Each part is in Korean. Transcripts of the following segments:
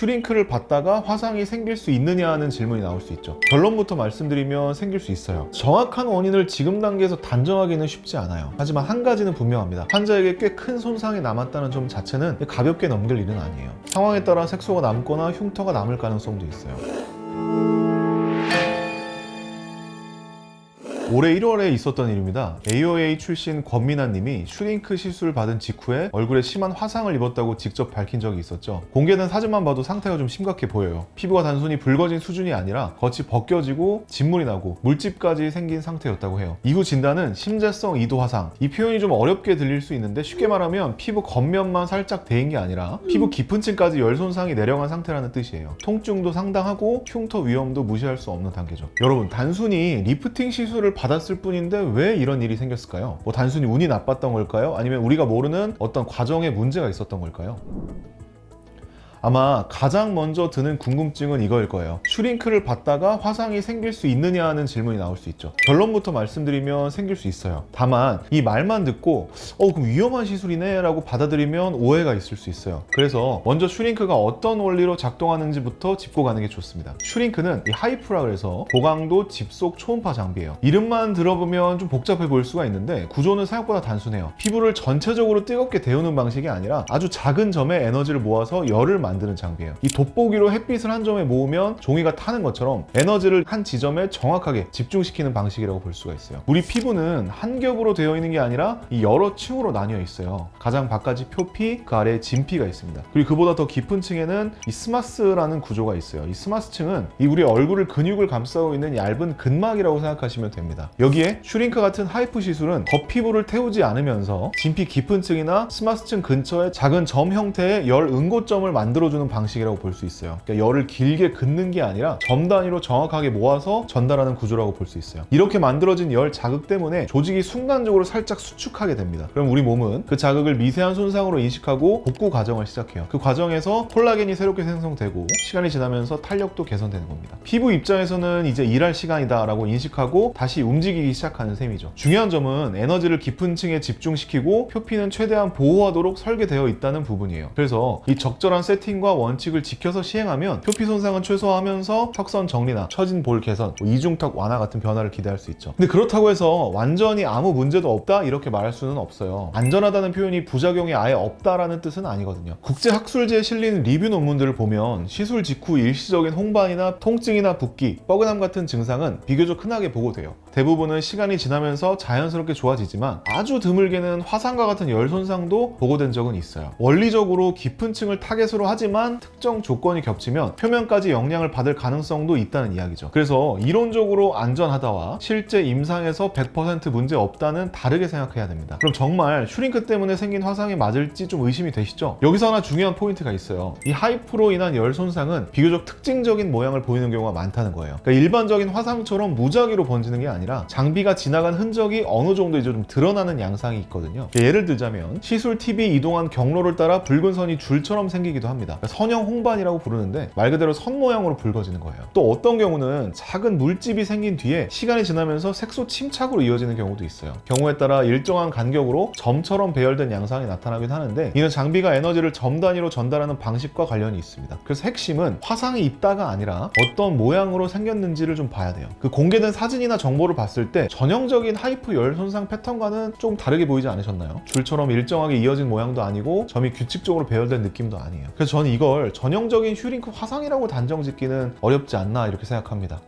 슈링크를 받다가 화상이 생길 수 있느냐 하는 질문이 나올 수 있죠. 결론부터 말씀드리면 생길 수 있어요. 정확한 원인을 지금 단계에서 단정하기는 쉽지 않아요. 하지만 한 가지는 분명합니다. 환자에게 꽤 큰 손상이 남았다는 점 자체는 가볍게 넘길 일은 아니에요. 상황에 따라 색소가 남거나 흉터가 남을 가능성도 있어요. 올해 1월에 있었던 일입니다. AOA 출신 권민아 님이 슈링크 시술 받은 직후에 얼굴에 심한 화상을 입었다고 직접 밝힌 적이 있었죠. 공개된 사진만 봐도 상태가 좀 심각해 보여요. 피부가 단순히 붉어진 수준이 아니라 겉이 벗겨지고 진물이 나고 물집까지 생긴 상태였다고 해요. 이후 진단은 심재성 이도 화상. 이 표현이 좀 어렵게 들릴 수 있는데 쉽게 말하면 피부 겉면만 살짝 데인 게 아니라 피부 깊은 층까지 열 손상이 내려간 상태라는 뜻이에요. 통증도 상당하고 흉터 위험도 무시할 수 없는 단계죠. 여러분, 단순히 리프팅 시술을 받았을 뿐인데 왜 이런 일이 생겼을까요? 뭐 단순히 운이 나빴던 걸까요? 아니면 우리가 모르는 어떤 과정에 문제가 있었던 걸까요? 아마 가장 먼저 드는 궁금증은 이거일 거예요. 슈링크를 받다가 화상이 생길 수 있느냐 하는 질문이 나올 수 있죠. 결론부터 말씀드리면 생길 수 있어요. 다만 이 말만 듣고 그럼 위험한 시술이네 라고 받아들이면 오해가 있을 수 있어요. 그래서 먼저 슈링크가 어떤 원리로 작동하는지부터 짚고 가는 게 좋습니다. 슈링크는 이 하이프라 그래서 고강도 집속 초음파 장비예요. 이름만 들어보면 좀 복잡해 보일 수가 있는데 구조는 생각보다 단순해요. 피부를 전체적으로 뜨겁게 데우는 방식이 아니라 아주 작은 점에 에너지를 모아서 열을 만드는 장비예요. 이 돋보기로 햇빛을 한 점에 모으면 종이가 타는 것처럼 에너지를 한 지점에 정확하게 집중시키는 방식이라고 볼 수가 있어요. 우리 피부는 한 겹으로 되어 있는 게 아니라 이 여러 층으로 나뉘어 있어요. 가장 바깥이 표피, 그 아래에 진피가 있습니다. 그리고 그보다 더 깊은 층에는 이 스마스라는 구조가 있어요. 이 스마스층은 이 우리 얼굴을 근육을 감싸고 있는 얇은 근막이라고 생각하시면 됩니다. 여기에 슈링크 같은 하이프 시술은 겉피부를 태우지 않으면서 진피 깊은 층이나 스마스층 근처에 작은 점 형태의 열 응고점을 만들어주는 방식이라고 볼 수 있어요. 그러니까 열을 길게 긋는 게 아니라 점 단위로 정확하게 모아서 전달하는 구조라고 볼 수 있어요. 이렇게 만들어진 열 자극 때문에 조직이 순간적으로 살짝 수축하게 됩니다. 그럼 우리 몸은 그 자극을 미세한 손상으로 인식하고 복구 과정을 시작해요. 그 과정에서 콜라겐이 새롭게 생성되고 시간이 지나면서 탄력도 개선되는 겁니다. 피부 입장에서는 이제 일할 시간이다 라고 인식하고 다시 움직이기 시작하는 셈이죠. 중요한 점은 에너지를 깊은 층에 집중시키고 표피는 최대한 보호하도록 설계되어 있다는 부분이에요. 그래서 이 적절한 세팅과 원칙을 지켜서 시행하면 표피 손상은 최소화하면서 턱선 정리나 처진 볼 개선, 이중턱 완화 같은 변화를 기대할 수 있죠. 근데 그렇다고 해서 완전히 아무 문제도 없다 이렇게 말할 수는 없어요. 안전하다는 표현이 부작용이 아예 없다라는 뜻은 아니거든요. 국제학술지에 실린 리뷰 논문들을 보면 시술 직후 일시적인 홍반이나 통증이나 붓기, 뻐근함 같은 증상은 비교적 흔하게 보고돼요. 대부분은 시간이 지나면서 자연스럽게 좋아지지만 아주 드물게는 화상과 같은 열 손상도 보고된 적은 있어요. 원리적으로 깊은 층을 타겟으로 하지만 특정 조건이 겹치면 표면까지 영향을 받을 가능성도 있다는 이야기죠. 그래서 이론적으로 안전하다와 실제 임상에서 100% 문제 없다는 다르게 생각해야 됩니다. 그럼 정말 슈링크 때문에 생긴 화상이 맞을지 좀 의심이 되시죠? 여기서 하나 중요한 포인트가 있어요. 이 하이프로 인한 열 손상은 비교적 특징적인 모양을 보이는 경우가 많다는 거예요. 그러니까 일반적인 화상처럼 무작위로 번지는 게 아니라 장비가 지나간 흔적이 어느 정도 이제 좀 드러나는 양상이 있거든요. 예를 들자면 시술 팁이 이동한 경로를 따라 붉은 선이 줄처럼 생기기도 합니다. 그러니까 선형 홍반이라고 부르는데 말 그대로 선 모양으로 붉어지는 거예요. 또 어떤 경우는 작은 물집이 생긴 뒤에 시간이 지나면서 색소 침착으로 이어지는 경우도 있어요. 경우에 따라 일정한 간격으로 점처럼 배열된 양상이 나타나긴 하는데 이는 장비가 에너지를 점 단위로 전달하는 방식과 관련이 있습니다. 그래서 핵심은 화상이 있다가 아니라 어떤 모양으로 생겼는지를 좀 봐야 돼요. 그 공개된 사진이나 정보를 봤을 때 전형적인 하이프 열 손상 패턴과는 좀 다르게 보이지 않으셨나요? 줄처럼 일정하게 이어진 모양도 아니고 점이 규칙적으로 배열된 느낌도 아니에요. 그래서 저는 이걸 전형적인 슈링크 화상이라고 단정 짓기는 어렵지 않나 이렇게 생각합니다.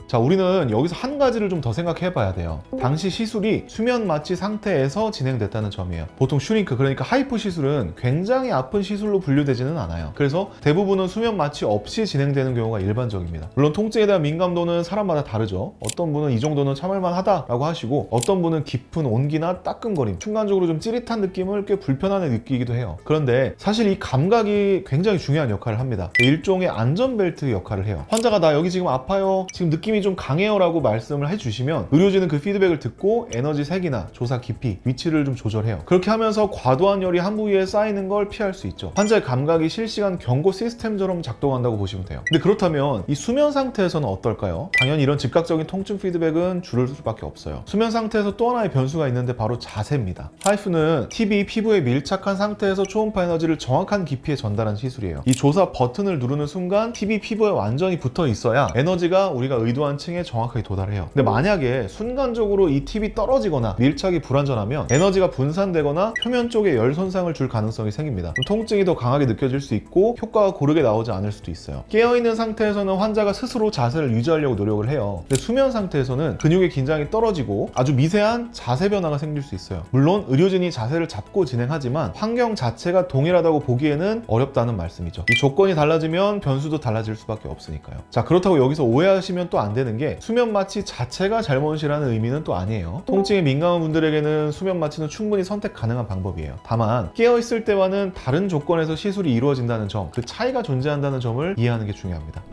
자, 우리는 여기서 한 가지를 좀 더 생각해 봐야 돼요. 당시 시술이 수면 마취 상태에서 진행됐다는 점이에요. 보통 슈링크, 그러니까 하이프 시술은 굉장히 아픈 시술로 분류되지는 않아요. 그래서 대부분은 수면 마취 없이 진행되는 경우가 일반적입니다. 물론 통증에 대한 민감도는 사람마다 다르죠. 어떤 분은 이 정도는 참을만 하다라고 하시고 어떤 분은 깊은 온기나 따끔거림, 순간적으로 좀 찌릿한 느낌을 꽤 불편하게 느끼기도 해요. 그런데 사실 이 감각이 굉장히 중요한 역할을 합니다. 일종의 안전벨트 역할을 해요. 환자가 나 여기 지금 아파요, 지금 느낌이 좀 강해요 라고 말씀을 해주시면 의료진은 그 피드백을 듣고 에너지 색이나 조사 깊이, 위치를 좀 조절해요. 그렇게 하면서 과도한 열이 한 부위에 쌓이는 걸 피할 수 있죠. 환자의 감각이 실시간 경고 시스템처럼 작동한다고 보시면 돼요. 근데 그렇다면 이 수면 상태에서는 어떨까요? 당연히 이런 즉각적인 통증 피드백은 줄을 수밖에 없어요. 수면 상태에서 또 하나의 변수가 있는데 바로 자세입니다. 하이프는 TV 피부에 밀착한 상태에서 초음파 에너지를 정확한 깊이에 전달하는 시술이에요. 이 조사 버튼을 누르는 순간 TV 피부에 완전히 붙어 있어야 에너지가 우리가 의도한 층에 정확하게 도달해요. 근데 만약에 순간적으로 이 TV 떨어지거나 밀착이 불안전하면 에너지가 분산되거나 표면 쪽에 열 손상을 줄 가능성이 생깁니다. 통증이 더 강하게 느껴질 수 있고 효과가 고르게 나오지 않을 수도 있어요. 깨어있는 상태에서는 환자가 스스로 자세를 유지하려고 노력을 해요. 근데 수면 상태에서는 근육의 긴장이 떨어지고 아주 미세한 자세 변화가 생길 수 있어요. 물론 의료진이 자세를 잡고 진행하지만 환경 자체가 동일하다고 보기에는 어렵다는 말씀이죠. 이 조건이 달라지면 변수도 달라질 수밖에 없으니까요. 자, 그렇다고 여기서 오해하시면 또 안 되는 게 수면 마취 자체가 잘못이라는 의미는 또 아니에요. 통증에 민감한 분들에게는 수면 마취는 충분히 선택 가능한 방법이에요. 다만 깨어있을 때와는 다른 조건에서 시술이 이루어진다는 점, 그 차이가 존재한다는 점을 이해하는 게 중요합니다.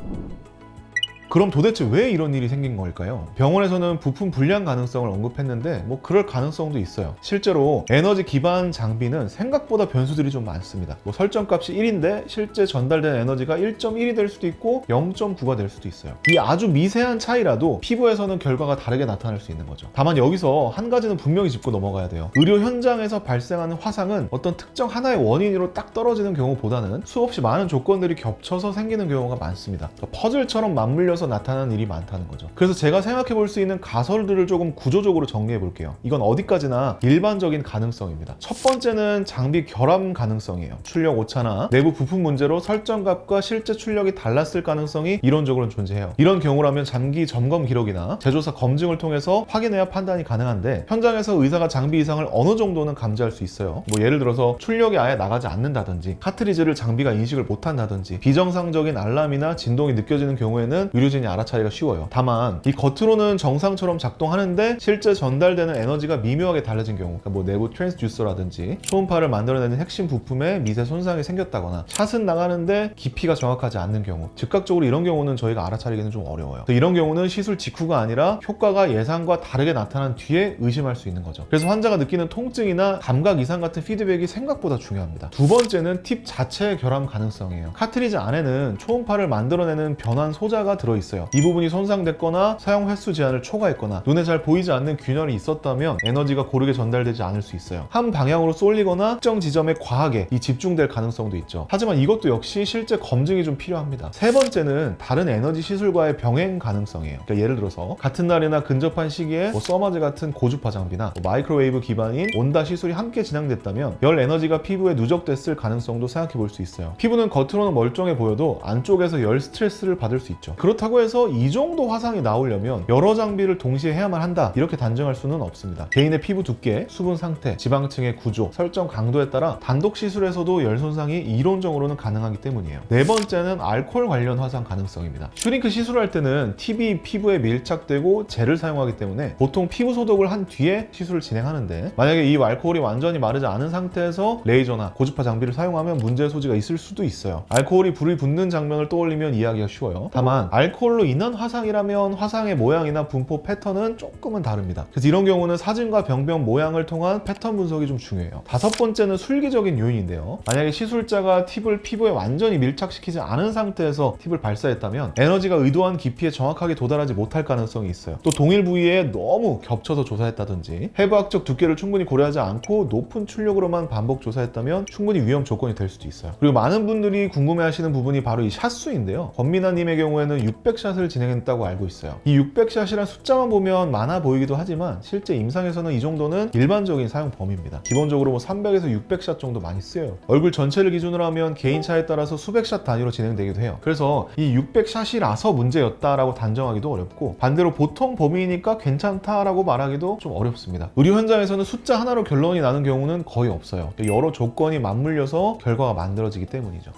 그럼 도대체 왜 이런 일이 생긴 걸까요? 병원에서는 부품 불량 가능성을 언급했는데 뭐 그럴 가능성도 있어요. 실제로 에너지 기반 장비는 생각보다 변수들이 좀 많습니다. 뭐 설정값이 1인데 실제 전달된 에너지가 1.1이 될 수도 있고 0.9가 될 수도 있어요. 이 아주 미세한 차이라도 피부에서는 결과가 다르게 나타날 수 있는 거죠. 다만 여기서 한 가지는 분명히 짚고 넘어가야 돼요. 의료 현장에서 발생하는 화상은 어떤 특정 하나의 원인으로 딱 떨어지는 경우보다는 수없이 많은 조건들이 겹쳐서 생기는 경우가 많습니다. 퍼즐처럼 맞물려서 나타나는 일이 많다는 거죠. 그래서 제가 생각해 볼 수 있는 가설들을 조금 구조적으로 정리해 볼게요. 이건 어디까지나 일반적인 가능성입니다. 첫 번째는 장비 결함 가능성이에요. 출력 오차나 내부 부품 문제로 설정값과 실제 출력이 달랐을 가능성이 이론적으로는 존재해요. 이런 경우라면 장기 점검 기록이나 제조사 검증을 통해서 확인해야 판단이 가능한데 현장에서 의사가 장비 이상을 어느 정도는 감지할 수 있어요. 뭐 예를 들어서 출력이 아예 나가지 않는다든지 카트리지를 장비가 인식을 못한다든지 비정상적인 알람이나 진동이 느껴지는 경우에는 의료진이 알아차리기가 쉬워요. 다만 이 겉으로는 정상처럼 작동하는데 실제 전달되는 에너지가 미묘하게 달라진 경우, 그러니까 뭐 내부 트랜스듀서라든지 초음파를 만들어내는 핵심 부품에 미세 손상이 생겼다거나 샷은 나가는데 깊이가 정확하지 않는 경우, 즉각적으로 이런 경우는 저희가 알아차리기는 좀 어려워요. 이런 경우는 시술 직후가 아니라 효과가 예상과 다르게 나타난 뒤에 의심할 수 있는 거죠. 그래서 환자가 느끼는 통증이나 감각 이상 같은 피드백이 생각보다 중요합니다. 두 번째는 팁 자체의 결함 가능성이에요. 카트리지 안에는 초음파를 만들어내는 변환 소자가 들어있어요. 이 부분이 손상됐거나 사용 횟수 제한을 초과했거나 눈에 잘 보이지 않는 균열이 있었다면 에너지가 고르게 전달되지 않을 수 있어요. 한 방향으로 쏠리거나 특정 지점에 과하게 집중될 가능성도 있죠. 하지만 이것도 역시 실제 검증이 좀 필요합니다. 세 번째는 다른 에너지 시술과의 병행 가능성이에요. 그러니까 예를 들어서 같은 날이나 근접한 시기에 서마즈 같은 고주파 장비나 마이크로웨이브 기반인 온다 시술이 함께 진행됐다면 열 에너지가 피부에 누적됐을 가능성도 생각해 볼 수 있어요. 피부는 겉으로는 멀쩡해 보여도 안쪽에서 열 스트레스를 받을 수 있죠. 그렇다고 해서 이 정도 화상이 나오려면 여러 장비를 동시에 해야만 한다, 이렇게 단정할 수는 없습니다. 개인의 피부 두께, 수분 상태, 지방층의 구조, 설정 강도에 따라 단독 시술에서도 열 손상이 이론적으로는 가능하기 때문이에요. 네 번째는 알코올 관련 화상 가능성입니다. 슈링크 시술할 때는 TV 피부에 밀착되고 젤을 사용하기 때문에 보통 피부 소독을 한 뒤에 시술을 진행하는데 만약에 이 알코올이 완전히 마르지 않은 상태에서 레이저나 고주파 장비를 사용하면 문제의 소지가 있을 수도 있어요. 알코올이 불이 붙는 장면을 떠올리면 이해하기가 쉬워요. 다만 알코올로 인한 화상이라면 화상의 모양이나 분포 패턴은 조금은 다릅니다. 그래서 이런 경우는 사진과 병변 모양을 통한 패턴 분석이 좀 중요해요. 다섯 번째는 술기적인 요인인데요. 만약에 시술자가 팁을 피부에 완전히 밀착시키지 않은 상태에서 팁을 발사했다면 에너지가 의도한 깊이에 정확하게 도달하지 못할 가능성이 있어요. 또 동일 부위에 너무 겹쳐서 조사했다든지 해부학적 두께를 충분히 고려하지 않고 높은 출력으로만 반복 조사했다면 충분히 위험 조건이 될 수도 있어요. 그리고 많은 분들이 궁금해하시는 부분이 바로 이 샷수인데요. 권미나님의 경우에는 600샷을 진행했다고 알고 있어요. 이 600샷이란 숫자만 보면 많아 보이기도 하지만 실제 임상에서는 이 정도는 일반적인 사용 범위입니다. 기본적으로 뭐 300에서 600샷 정도 많이 쓰여요. 얼굴 전체를 기준으로 하면 개인차에 따라서 수백 샷 단위로 진행되기도 해요. 그래서 이 600샷이라서 문제였다라고 단정하기도 어렵고 반대로 보통 범위니까 괜찮다라고 말하기도 좀 어렵습니다. 의료 현장에서는 숫자 하나로 결론이 나는 경우는 거의 없어요. 여러 조건이 맞물려서 결과가 만들어지기 때문이죠.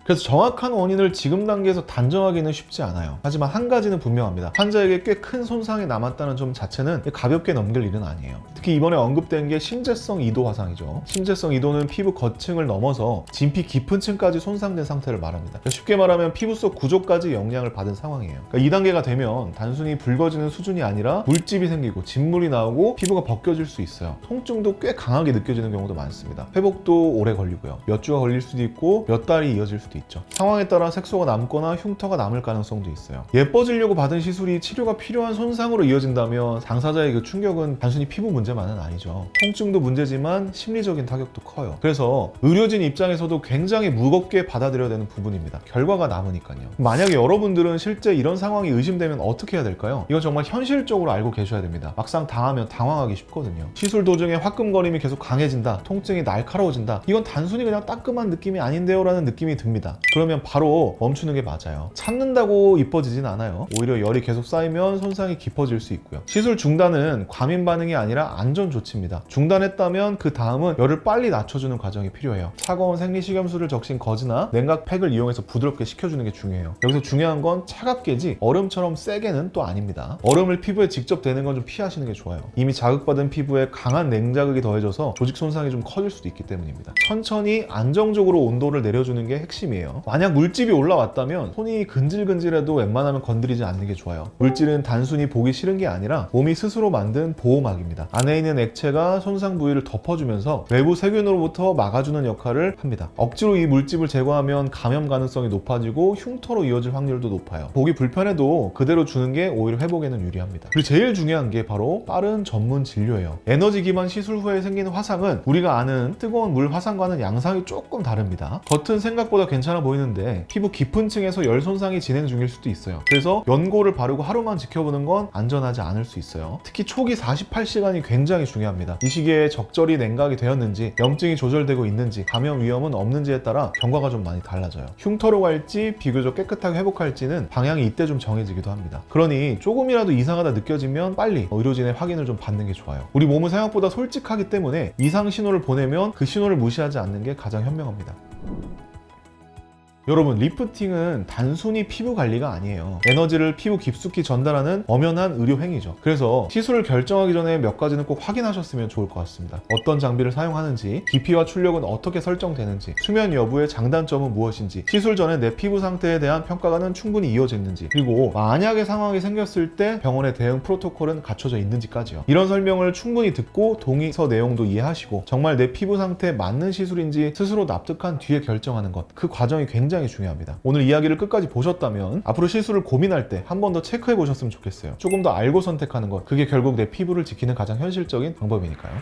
그래서 정확한 원인을 지금 단계에서 단정하기는 쉽지 않아요. 하지만 한 가지는 분명합니다. 환자에게 꽤 큰 손상이 남았다는 점 자체는 가볍게 넘길 일은 아니에요. 특히 이번에 언급된 게 심재성 이도 화상이죠. 심재성 이도는 피부 겉층을 넘어서 진피 깊은 층까지 손상된 상태를 말합니다. 그러니까 쉽게 말하면 피부 속 구조까지 영향을 받은 상황이에요. 그러니까 이 단계가 되면 단순히 붉어지는 수준이 아니라 물집이 생기고 진물이 나오고 피부가 벗겨질 수 있어요. 통증도 꽤 강하게 느껴지는 경우도 많습니다. 회복도 오래 걸리고요. 몇 주가 걸릴 수도 있고 몇 달이 이어질 수도 있죠. 상황에 따라 색소가 남거나 흉터가 남을 가능성도 있어요. 예뻐지려고 받은 시술이 치료가 필요한 손상으로 이어진다면 당사자의 그 충격은 단순히 피부 문제만은 아니죠. 통증도 문제지만 심리적인 타격도 커요. 그래서 의료진 입장에서도 굉장히 무겁게 받아들여야 되는 부분입니다. 결과가 남으니까요. 만약에 여러분들은 실제 이런 상황이 의심되면 어떻게 해야 될까요? 이건 정말 현실적으로 알고 계셔야 됩니다. 막상 당하면 당황하기 쉽거든요. 시술 도중에 화끈거림이 계속 강해진다, 통증이 날카로워진다, 이건 단순히 그냥 따끔한 느낌이 아닌데요 라는 느낌이 듭니다. 그러면 바로 멈추는 게 맞아요. 참는다고 이뻐지진 않아요. 오히려 열이 계속 쌓이면 손상이 깊어질 수 있고요. 시술 중단은 과민 반응이 아니라 안전 조치입니다. 중단했다면 그 다음은 열을 빨리 낮춰주는 과정이 필요해요. 차가운 생리식염수를 적신 거즈나 냉각팩을 이용해서 부드럽게 식혀주는 게 중요해요. 여기서 중요한 건 차갑게지 얼음처럼 세게는 또 아닙니다. 얼음을 피부에 직접 대는 건 좀 피하시는 게 좋아요. 이미 자극받은 피부에 강한 냉자극이 더해져서 조직 손상이 좀 커질 수도 있기 때문입니다. 천천히 안정적으로 온도를 내려주는 게 핵심이에요. 만약 물집이 올라왔다면 손이 근질근질해도 웬만하면 건드리지 않는 게 좋아요. 물질은 단순히 보기 싫은 게 아니라 몸이 스스로 만든 보호막입니다. 안에 있는 액체가 손상 부위를 덮어주면서 외부 세균으로부터 막아주는 역할을 합니다. 억지로 이 물집을 제거하면 감염 가능성이 높아지고 흉터로 이어질 확률도 높아요. 보기 불편해도 그대로 주는 게 오히려 회복에는 유리합니다. 그리고 제일 중요한 게 바로 빠른 전문 진료예요. 에너지 기반 시술 후에 생기는 화상은 우리가 아는 뜨거운 물 화상과는 양상이 조금 다릅니다. 겉은 생각보다 괜찮아 보이는데 피부 깊은 층에서 열 손상이 진행 중일 수도 있어요. 그래서 연고를 바르고 하루만 지켜보는 건 안전하지 않을 수 있어요. 특히 초기 48시간이 굉장히 중요합니다. 이 시기에 적절히 냉각이 되었는지, 염증이 조절되고 있는지, 감염 위험은 없는지에 따라 경과가 좀 많이 달라져요. 흉터로 갈지 비교적 깨끗하게 회복할지는 방향이 이때 좀 정해지기도 합니다. 그러니 조금이라도 이상하다 느껴지면 빨리 의료진의 확인을 좀 받는 게 좋아요. 우리 몸은 생각보다 솔직하기 때문에 이상 신호를 보내면 그 신호를 무시하지 않는 게 가장 현명합니다. 여러분, 리프팅은 단순히 피부 관리가 아니에요. 에너지를 피부 깊숙이 전달하는 엄연한 의료 행위죠. 그래서 시술을 결정하기 전에 몇 가지는 꼭 확인하셨으면 좋을 것 같습니다. 어떤 장비를 사용하는지, 깊이와 출력은 어떻게 설정되는지, 수면 여부의 장단점은 무엇인지, 시술 전에 내 피부 상태에 대한 평가가 충분히 이어졌는지, 그리고 만약에 상황이 생겼을 때 병원의 대응 프로토콜은 갖춰져 있는지까지요. 이런 설명을 충분히 듣고 동의서 내용도 이해하시고 정말 내 피부 상태에 맞는 시술인지 스스로 납득한 뒤에 결정하는 것, 그 과정이 굉장히 중요합니다. 오늘 이야기를 끝까지 보셨다면 앞으로 시술을 고민할 때 한 번 더 체크해 보셨으면 좋겠어요. 조금 더 알고 선택하는 것, 그게 결국 내 피부를 지키는 가장 현실적인 방법이니까요.